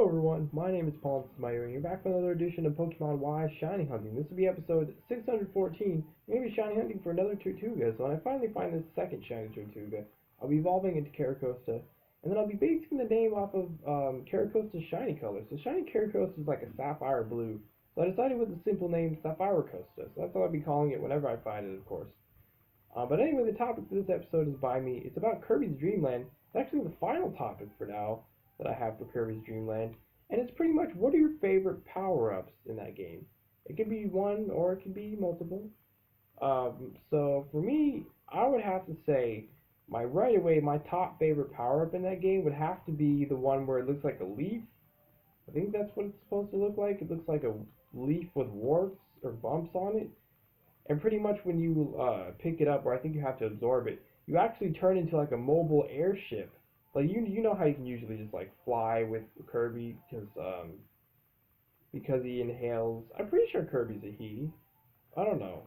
Hello everyone, my name is PauLInstaMyooin. You're back with another edition of Pokemon Y Shiny Hunting. This will be episode 614. I'm going to be shiny hunting for another Tirtouga, so when I finally find this second shiny Tirtouga, I'll be evolving into Caracosta, and then I'll be basing the name off of Caracosta's shiny color. So shiny Caracosta is like a sapphire blue, so I decided with the simple name Sapphire Costa, so that's what I'll be calling it whenever I find it, of course. But anyway, the topic for this episode is by me. It's about Kirby's Dreamland. It's actually the final topic for now that I have for Kirby's Dreamland. And it's pretty much, what are your favorite power-ups in that game? It could be one or it could be multiple. So for me, I would have to say right away, my top favorite power-up in that game would have to be the one where it looks like a leaf. I think that's what it's supposed to look like. It looks like a leaf with warts or bumps on it. And pretty much when you pick it up, or I think you have to absorb it, you actually turn into like a mobile airship. Like you know how you can usually just like fly with Kirby because he inhales. I'm pretty sure Kirby's a he. I don't know.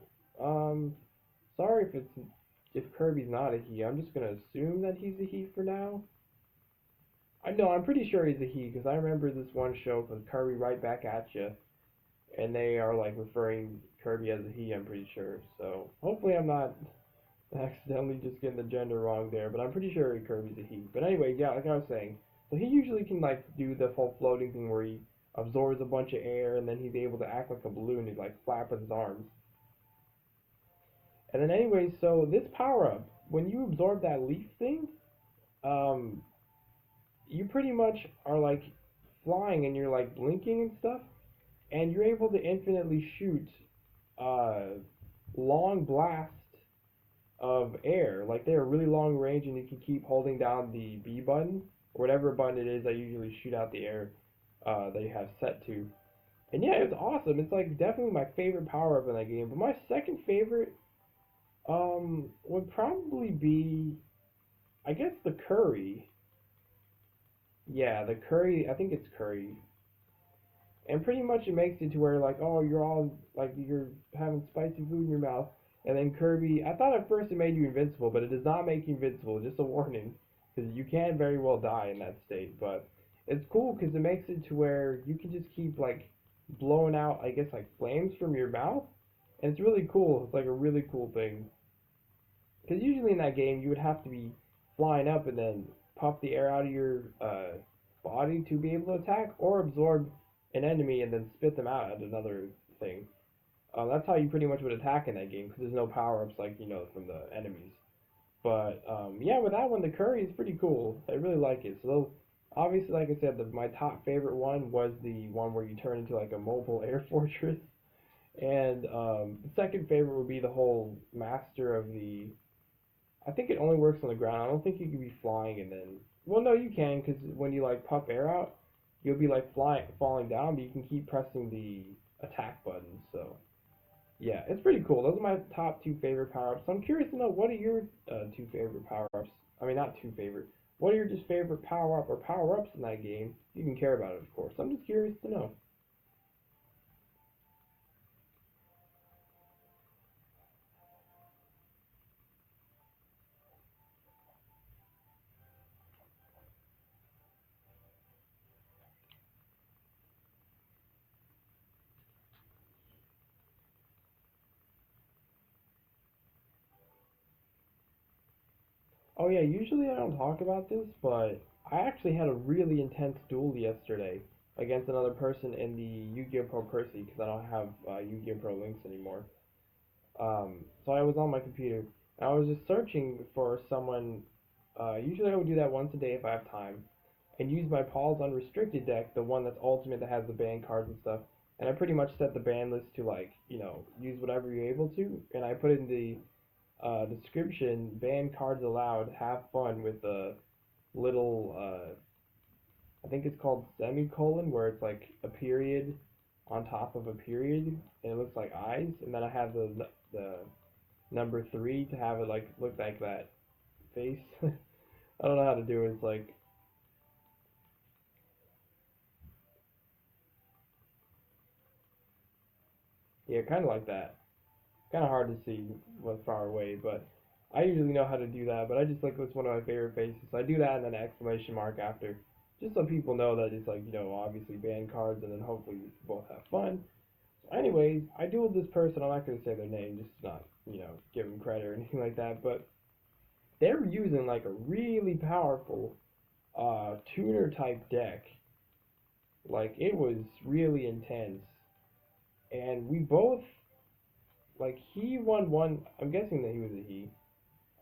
Sorry if Kirby's not a he. I'm just gonna assume that he's a he for now. I know I'm pretty sure he's a he because I remember this one show called Kirby Right Back at Ya, and they are like referring Kirby as a he. I'm pretty sure. So hopefully I'm not accidentally just getting the gender wrong there, but I'm pretty sure Kirby's a he. But anyway, yeah, like I was saying, so he usually can like do the whole floating thing where he absorbs a bunch of air and then he's able to act like a balloon and like flap his arms. And then anyway, so this power up, when you absorb that leaf thing, um, you pretty much are like flying and you're like blinking and stuff, and you're able to infinitely shoot uh, long blasts of air. Like they're really long range, and you can keep holding down the B button or whatever button it is that usually shoot out the air that you have set to. And yeah, it's awesome. It's like definitely my favorite power up in that game. But my second favorite would probably be, I guess, the curry. Yeah, the curry. I think it's curry. And pretty much it makes it to where like, oh, you're all like you're having spicy food in your mouth, and then Kirby. I thought at first it made you invincible, but it does not make you invincible. Just a warning, because you can very well die in that state. But it's cool because it makes it to where you can just keep like blowing out, I guess, like flames from your mouth, and it's really cool. It's like a really cool thing. Because usually in that game you would have to be flying up and then pop the air out of your body to be able to attack, or absorb an enemy and then spit them out at another thing. That's how you pretty much would attack in that game because there's no power ups like from the enemies. But yeah, with that one, the curry is pretty cool. I really like it. So obviously, like I said, my top favorite one was the one where you turn into like a mobile air fortress. And the second favorite would be the whole master of the. I think it only works on the ground. I don't think you can be flying and then. Well, no, you can because when you like puff air out, you'll be like falling down, but you can keep pressing the attack button. So yeah, it's pretty cool. Those are my top two favorite power ups. So I'm curious to know, what are your two favorite power ups? I mean, not two favorite. What are your just favorite power up or power ups in that game? You can care about it, of course. I'm just curious to know. Oh yeah, usually I don't talk about this, but I actually had a really intense duel yesterday against another person in the Yu-Gi-Oh! Pro Percy because I don't have Yu-Gi-Oh! Pro links anymore. So I was on my computer and I was just searching for someone. Usually I would do that once a day if I have time, and use my Paul's Unrestricted deck, the one that's ultimate that has the ban cards and stuff. And I pretty much set the ban list to like use whatever you're able to, and I put in the description, ban cards allowed, have fun with a little, I think it's called semicolon, where it's like a period on top of a period, and it looks like eyes, and then I have the number three to have it like look like that face. I don't know how to do it. It's like, yeah, kind of like that. Kind of hard to see what's far away, but I usually know how to do that. But I just like, it's one of my favorite faces. So I do that and then an exclamation mark after. just so people know that it's like, obviously ban cards, and then hopefully we both have fun. So anyways, I dueled this person. I'm not gonna say their name, just to not, give them credit or anything like that. But they were using like a really powerful tuner type deck. Like it was really intense, and we both like he won one. I'm guessing that he was a he,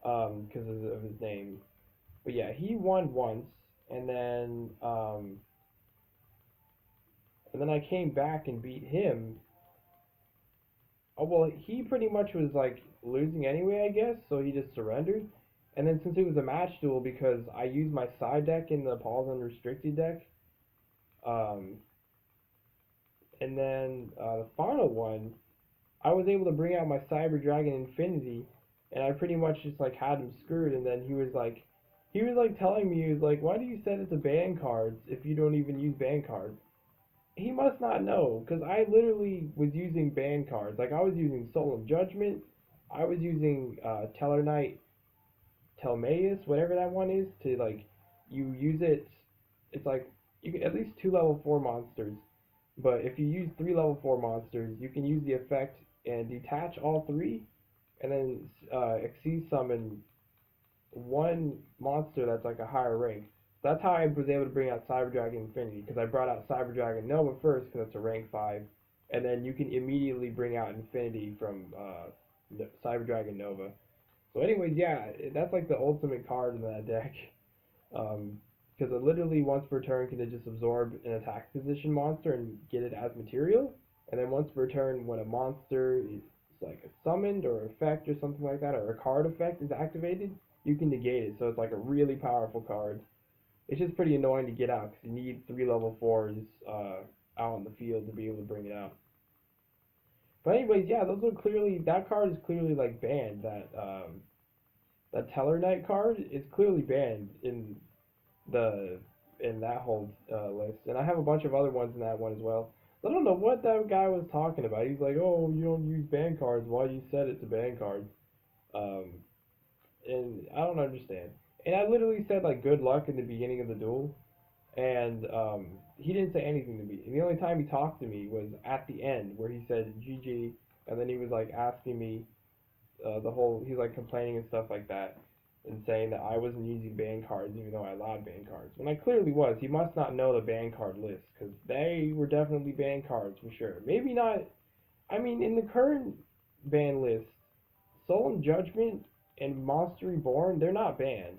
because of his name. But yeah, he won once, and then I came back and beat him. Oh well, he pretty much was like losing anyway, I guess. So he just surrendered. And then since it was a match duel, because I used my side deck in the Paul's Unrestricted deck, um, and then the final one, I was able to bring out my Cyber Dragon Infinity, and I pretty much just like had him screwed. And then he was like telling me, he was like, "Why do you set it to ban cards if you don't even use ban cards?" He must not know, because I literally was using ban cards. Like I was using Soul of Judgment, I was using Teller Knight, Telmaeus, whatever that one is, to like you use it. It's like you can at least two level 4 monsters, but if you use three level 4 monsters, you can use the effect and detach all three, and then exceed summon one monster that's like a higher rank. So that's how I was able to bring out Cyber Dragon Infinity, because I brought out Cyber Dragon Nova first because it's a rank 5, and then you can immediately bring out Infinity from Cyber Dragon Nova. So anyways, yeah, that's like the ultimate card in that deck. Because it literally once per turn can it just absorb an attack position monster and get it as material, and then once per turn when a monster is like a summoned or effect or something like that, or a card effect is activated, you can negate it. So it's like a really powerful card. It's just pretty annoying to get out because you need three level 4s out on the field to be able to bring it out. But anyways, yeah, those are clearly that card is clearly like banned. That Teller Knight card is clearly banned the in that whole list, and I have a bunch of other ones in that one as well. I don't know what that guy was talking about. He's like, "Oh, you don't use ban cards. Why do you set it to ban cards?" Um, and I don't understand. And I literally said like good luck in the beginning of the duel, and he didn't say anything to me. And the only time he talked to me was at the end where he said GG, and then he was like asking me he's like complaining and stuff like that, and saying that I wasn't using ban cards even though I allowed ban cards. When I clearly was. He must not know the ban card list, because they were definitely ban cards for sure. Maybe not. I mean, in the current ban list, Soul and Judgment and Monster Reborn, they're not banned.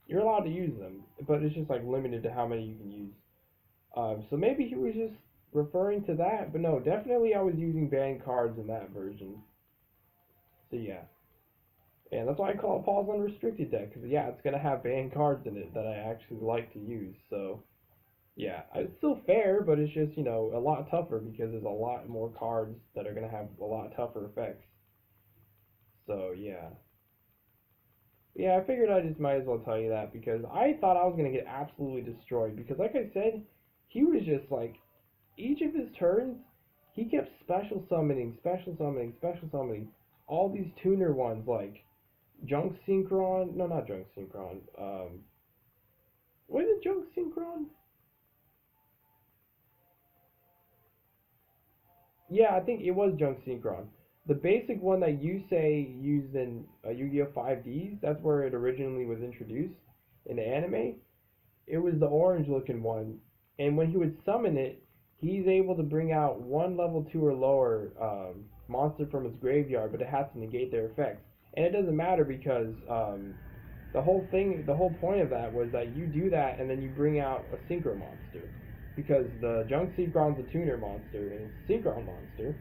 You're allowed to use them, but it's just like limited to how many you can use. So maybe he was just referring to that, but no, definitely I was using banned cards in that version. So yeah, and that's why I call it Paul's Unrestricted deck, because yeah, it's gonna have banned cards in it that I actually like to use. So yeah, it's still fair, but it's just a lot tougher because there's a lot more cards that are gonna have a lot tougher effects. So yeah. Yeah, I figured I just might as well tell you that because I thought I was gonna get absolutely destroyed because like I said, he was just like each of his turns he kept special summoning, special summoning, special summoning all these tuner ones like Junk Synchron, no not Junk Synchron, was it Junk Synchron? Yeah, I think it was Junk Synchron. The basic one that you say used in Yu-Gi-Oh! 5Ds, that's where it originally was introduced in the anime. It was the orange looking one, and when he would summon it, he's able to bring out one level 2 or lower monster from his graveyard, but it has to negate their effects. And it doesn't matter because the whole point of that was that you do that and then you bring out a synchro monster. Because the Junk Synchron's a tuner monster and it's a synchron monster,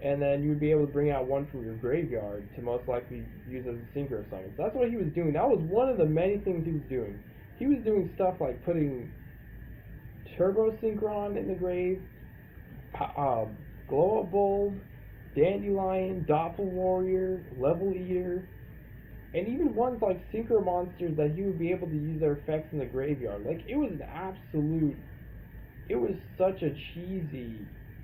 and then you would be able to bring out one from your graveyard to most likely use as a synchro summon. So that's what he was doing. That was one of the many things he was doing. He was doing stuff like putting Turbo Synchron in the grave, uh, Glow Up Bulb, Dandelion, Doppel Warrior, Level Eater, and even ones like Synchro monsters that he would be able to use their effects in the graveyard. Like it was an absolute, it was such a cheesy,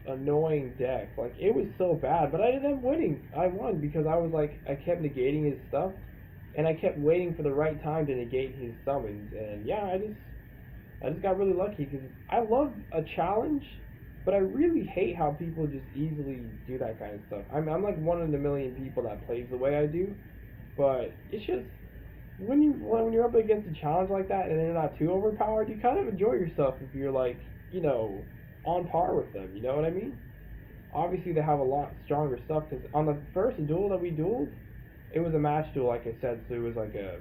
annoying deck. Like it was so bad, but I ended up winning. I won because I was like I kept negating his stuff, and I kept waiting for the right time to negate his summons. And yeah, I just I just got really lucky because I love a challenge, but I really hate how people just easily do that kind of stuff. I'm like one in a million people that plays the way I do, but it's just when you're up against a challenge like that and they're not too overpowered, you kind of enjoy yourself if you're like on par with them. You know what I mean? Obviously, they have a lot stronger stuff because on the first duel that we dueled, it was a match duel, like I said, so it was like a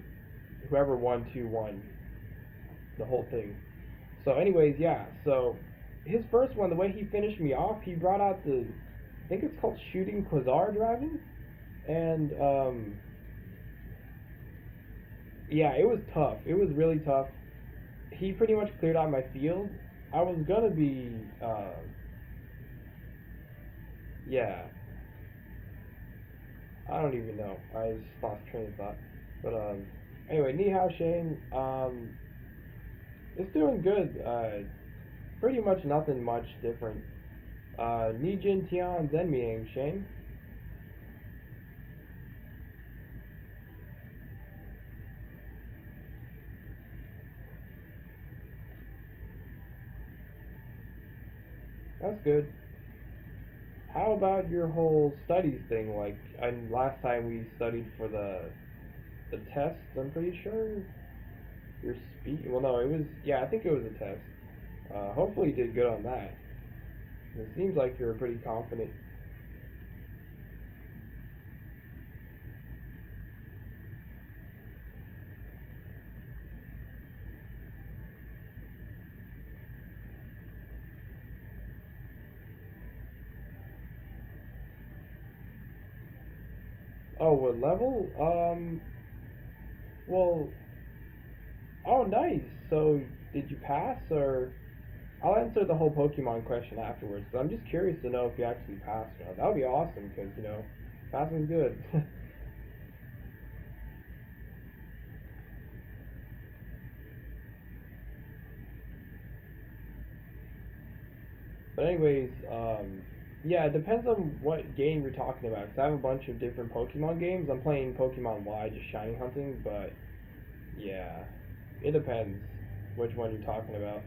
whoever won 2-1 the whole thing. So, anyways, yeah. So his first one, the way he finished me off, he brought out the I think it's called Shooting Quasar Dragon, and yeah, it was tough. It was really tough. He pretty much cleared out my field. I was gonna be yeah. I don't even know. I just lost train of thought. But anyway, Ni Hao Shane. It's doing good. Pretty much nothing much different. Ni Jin Tian Zen Miang Shane. That's good. How about your whole studies thing? Like, last time we studied for the test, I'm pretty sure your speech. Well, no, it was yeah, I think it was a test. Hopefully, you did good on that. It seems like you're pretty confident. Oh, what level? Well, oh, nice. So, did you pass or? I'll answer the whole Pokemon question afterwards. But I'm just curious to know if you actually passed or not. That would be awesome because passing's good. But anyways, yeah, it depends on what game you're talking about. 'Cause I have a bunch of different Pokemon games. I'm playing Pokemon Y, just shiny hunting. But yeah, it depends which one you're talking about.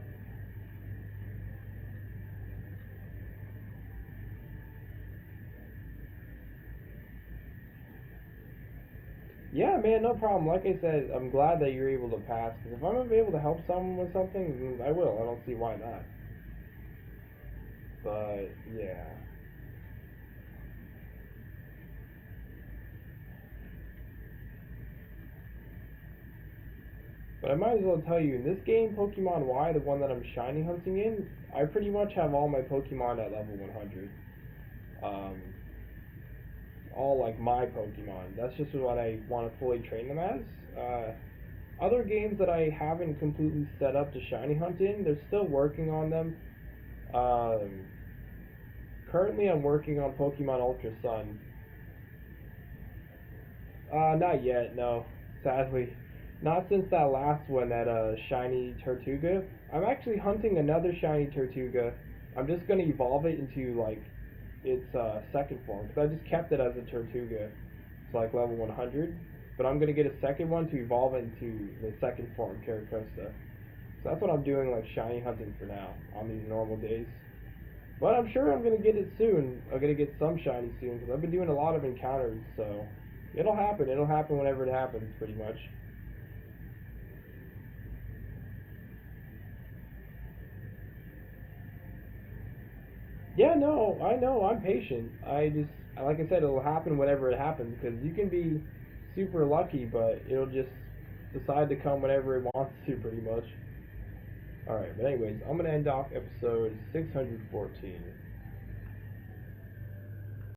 Yeah, man, no problem. Like I said, I'm glad that you're able to pass. Because if I'm able to help someone with something, I will. I don't see why not. But yeah. But I might as well tell you, in this game, Pokemon Y, the one that I'm shiny hunting in, I pretty much have all my Pokemon at level 100. Um, all like my Pokemon. That's just what I want to fully train them as. Other games that I haven't completely set up to shiny hunt in, they're still working on them. Um, Currently, I'm working on Pokemon Ultra Sun. Not yet, no. Sadly. Not since that last one, that shiny Tirtouga. I'm actually hunting another shiny Tirtouga. I'm just gonna evolve it into like its second form because I just kept it as a Tirtouga. It's like level 100, but I'm gonna get a second one to evolve it into the second form, Caracosta. So that's what I'm doing, like shiny hunting for now on these normal days. But I'm sure I'm gonna get it soon. I'm gonna get some shiny soon because I've been doing a lot of encounters. So it'll happen. It'll happen whenever it happens, pretty much. Yeah, no, I know. I'm patient. I just, like I said, it'll happen whenever it happens because you can be super lucky, but it'll just decide to come whenever it wants to, pretty much. All right, but anyways, I'm gonna end off episode 614.